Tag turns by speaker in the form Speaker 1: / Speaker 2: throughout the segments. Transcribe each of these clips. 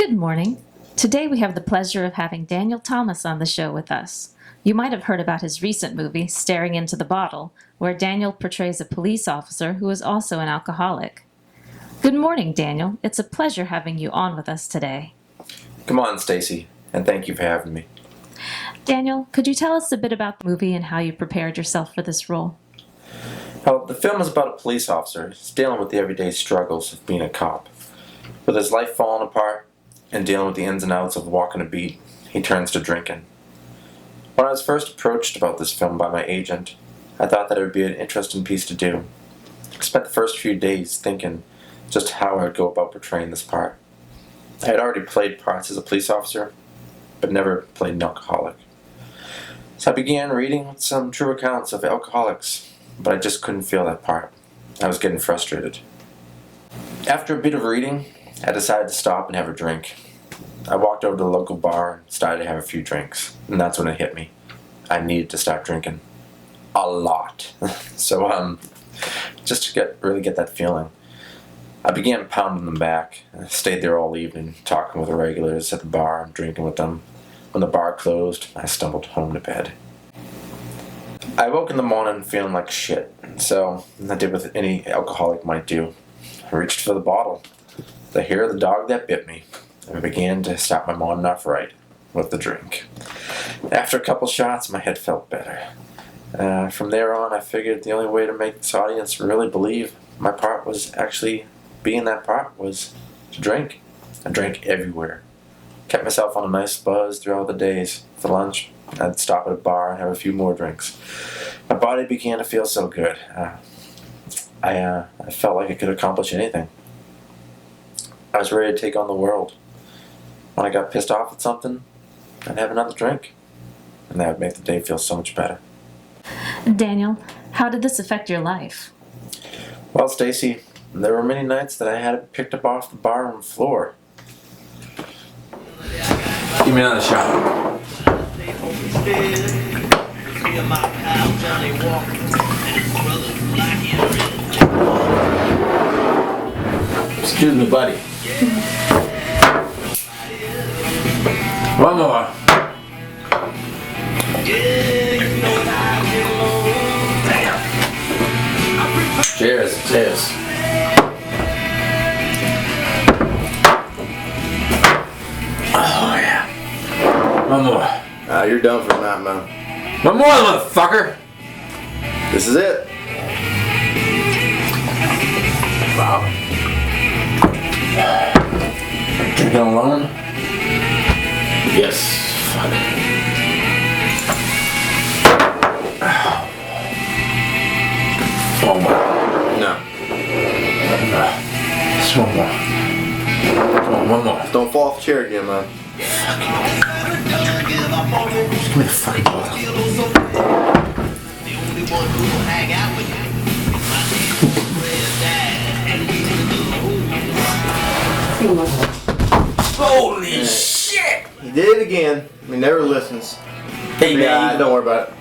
Speaker 1: Good morning. Today we have the pleasure of having Daniel Thomas on the show with us. You might have heard about his recent movie, Staring into the Bottle, where Daniel portrays a police officer who is also an alcoholic. Good morning, Daniel. It's a pleasure having you on with us today.
Speaker 2: Come on, Stacy, and thank you for having me.
Speaker 1: Daniel, could you tell us a bit about the movie and how you prepared yourself for this role?
Speaker 2: Well, the film is about a police officer who's dealing with the everyday struggles of being a cop. With his life falling apart and dealing with the ins and outs of walking a beat, he turns to drinking. When I was first approached about this film by my agent, I thought that it would be an interesting piece to do. I spent the first few days thinking just how I would go about portraying this part. I had already played parts as a police officer, but never played an alcoholic. So I began reading some true accounts of alcoholics, but I just couldn't feel that part. I was getting frustrated. After a bit of reading, I decided to stop and have a drink. I walked over to the local bar and started to have a few drinks, and that's when it hit me. I needed to stop drinking. A lot. So, just to really get that feeling, I began pounding them back. I stayed there all evening, talking with the regulars at the bar and drinking with them. When the bar closed, I stumbled home to bed. I woke in the morning feeling like shit, so I did what any alcoholic might do. I reached for the bottle. The hair of the dog that bit me. I began to start my morning off right with the drink. After a couple shots, my head felt better. From there on, I figured the only way to make this audience really believe my part was actually being that part was to drink. I drank everywhere. Kept myself on a nice buzz throughout the days. For lunch, I'd stop at a bar and have a few more drinks. My body began to feel so good. I felt like I could accomplish anything. I was ready to take on the world. When I got pissed off at something, I'd have another drink, and that would make the day feel so much better.
Speaker 1: Daniel, how did this affect your life?
Speaker 2: Well, Stacy, there were many nights that I had it picked up off the barroom floor.
Speaker 3: Give me another shot. Excuse me, buddy. One more. Cheers. Cheers. Oh, yeah. One more.
Speaker 4: You're done for the night, man.
Speaker 3: One more, motherfucker.
Speaker 4: This is it.
Speaker 3: Wow. Drinking alone? Yes. Fuck. One more.
Speaker 4: No.
Speaker 3: Just one more. Come on, one more.
Speaker 4: Don't fall off the chair again, man.
Speaker 3: Just give me the fucking bottle. Holy shit!
Speaker 4: He did it again. He never listens.
Speaker 3: Hey, man.
Speaker 4: Don't worry about it.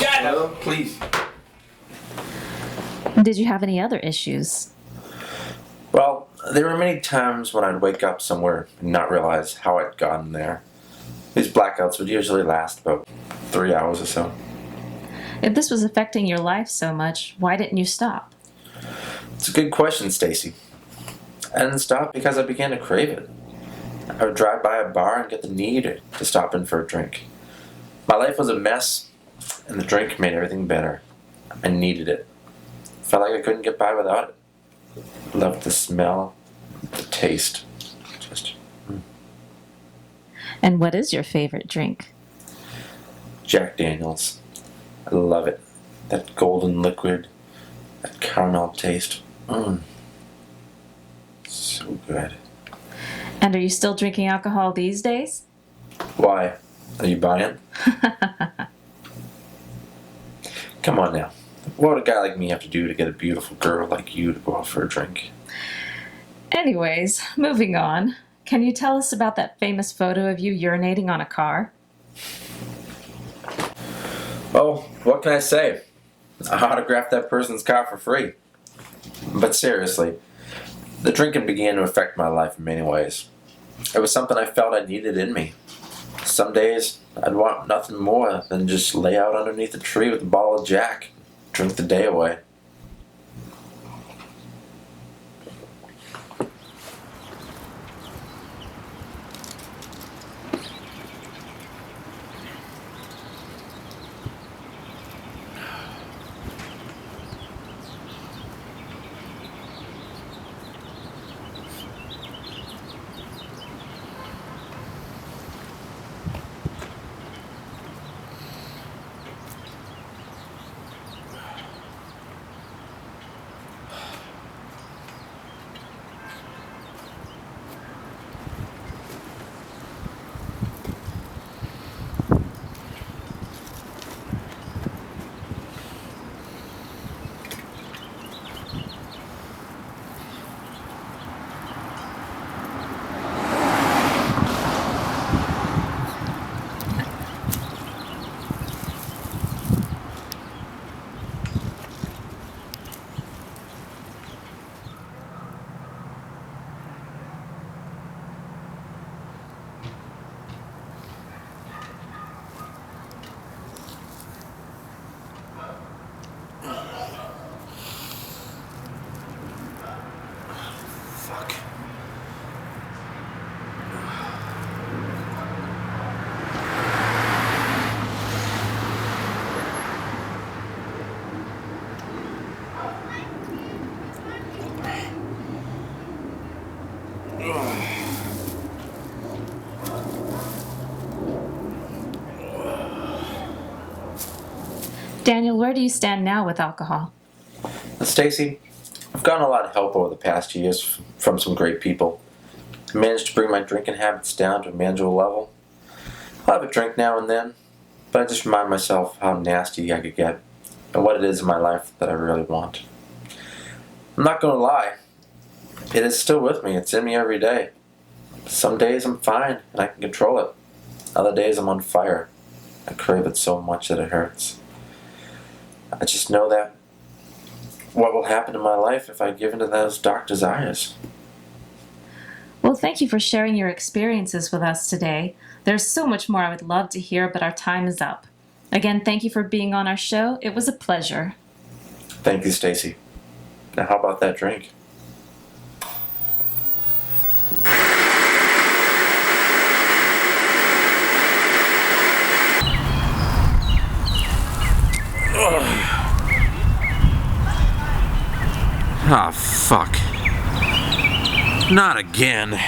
Speaker 3: God, please.
Speaker 1: Did you have any other issues?
Speaker 2: Well, there were many times when I'd wake up somewhere and not realize how I'd gotten there. These blackouts would usually last about 3 hours or so.
Speaker 1: If this was affecting your life so much, why didn't you stop?
Speaker 2: It's a good question, Stacy. I didn't stop because I began to crave it. I would drive by a bar and get the need to stop in for a drink. My life was a mess, and the drink made everything better. I needed it. Felt like I couldn't get by without it. Loved the smell, the taste.
Speaker 1: And what is your favorite drink?
Speaker 2: Jack Daniels. I love it. That golden liquid, that caramel taste. So good.
Speaker 1: And are you still drinking alcohol these days?
Speaker 2: Why? Are you buying? Come on now. What would a guy like me have to do to get a beautiful girl like you to go out for a drink?
Speaker 1: Anyways, moving on. Can you tell us about that famous photo of you urinating on a car?
Speaker 2: Oh, what can I say? I autographed that person's car for free. But seriously, The drinking began to affect my life in many ways. It was something I felt I needed in me. Some days, I'd want nothing more than just lay out underneath a tree with a bottle of Jack, drink the day away. Fuck.
Speaker 1: Daniel, where do you stand now with alcohol?
Speaker 2: Stacy, I've gotten a lot of help over the past years from some great people. I managed to bring my drinking habits down to a manageable level. I'll have a drink now and then, but I just remind myself how nasty I could get and what it is in my life that I really want. I'm not going to lie, it is still with me. It's in me every day. Some days I'm fine and I can control it. Other days I'm on fire. I crave it so much that it hurts. I just know that what will happen in my life if I give in to those dark desires.
Speaker 1: Well, thank you for sharing your experiences with us today. There's so much more I would love to hear, but our time is up. Again, thank you for being on our show. It was a pleasure.
Speaker 2: Thank you, Stacy. Now how about that drink?
Speaker 5: Ah, fuck. Not again.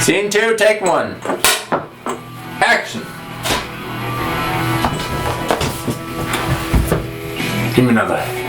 Speaker 2: Scene 2, take 1. Action.
Speaker 3: Give me another.